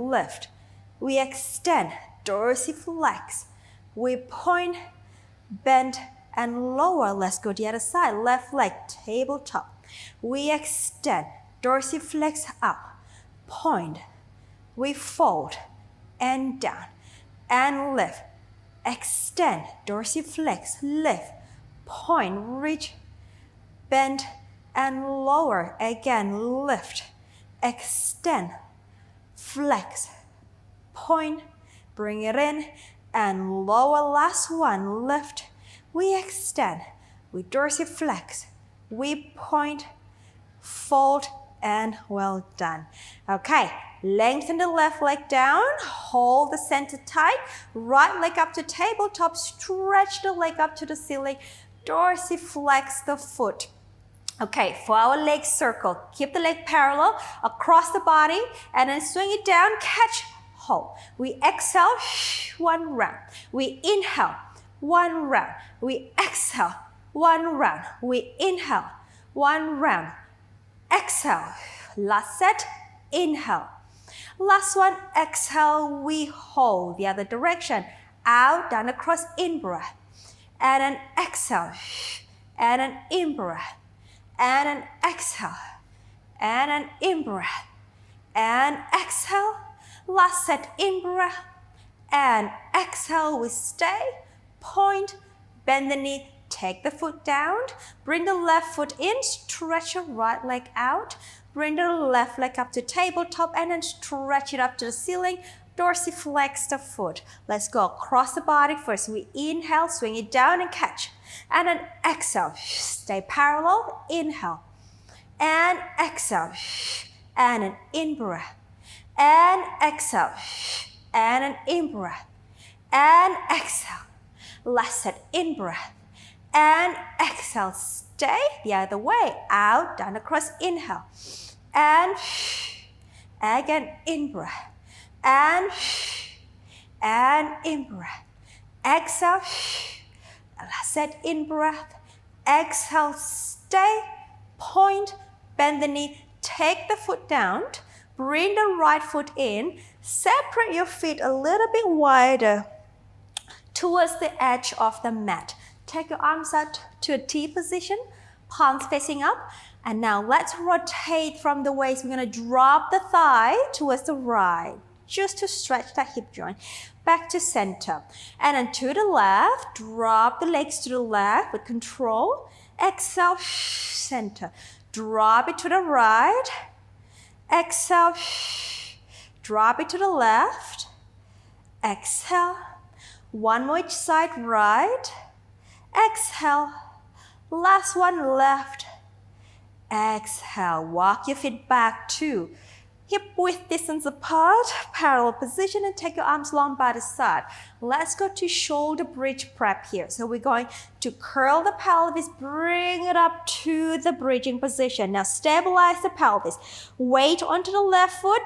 lift. We extend, dorsiflex. We point, bend, and lower. Let's go the other side. Left leg, tabletop. We extend, dorsiflex up, point. We fold, and down, and lift. Extend, dorsiflex, lift, point, reach, bend, and lower. Again, lift, extend, flex, point, bring it in, and lower. Last one, lift. We extend, we dorsiflex, we point, fold, and well done. Okay, lengthen the left leg down, hold the center tight, right leg up to tabletop, stretch the leg up to the ceiling, dorsiflex the foot. Okay, for our leg circle, keep the leg parallel across the body and then swing it down, catch, hold. We exhale, one round. We inhale, one round. We exhale, one round. We inhale, one round. Exhale. Last set, inhale. Last one, exhale, we hold the other direction. Out, down across, in breath. And an exhale. And an in breath. And an exhale. And an in breath. And exhale. Last set, in breath. And exhale, we stay. Point, bend the knee, take the foot down. Bring the left foot in, stretch your right leg out. Bring the left leg up to tabletop and then stretch it up to the ceiling. Dorsiflex the foot. Let's go across the body first. We inhale, swing it down and catch. And then exhale. Stay parallel. Inhale. And exhale. And an in breath. And exhale. And an in breath. And exhale. Last set, in breath. And exhale. Stay the other way. Out, down across. Inhale. And again, in breath. And in breath. Exhale. Last set, in breath. Exhale, stay. Point, bend the knee. Take the foot down. Bring the right foot in. Separate your feet a little bit wider towards the edge of the mat. Take your arms out to a T position. Palms facing up. And now let's rotate from the waist. We're going to drop the thigh towards the right, just to stretch that hip joint. Back to center. And then to the left, drop the legs to the left with control. Exhale, center. Drop it to the right. Exhale, drop it to the left. Exhale. One more each side, right. Exhale. Last one, left. Exhale, walk your feet back to hip width distance apart, parallel position, and take your arms long by the side. Let's go to shoulder bridge prep here. So we're going to curl the pelvis, bring it up to the bridging position. Now stabilize the pelvis. Weight onto the left foot,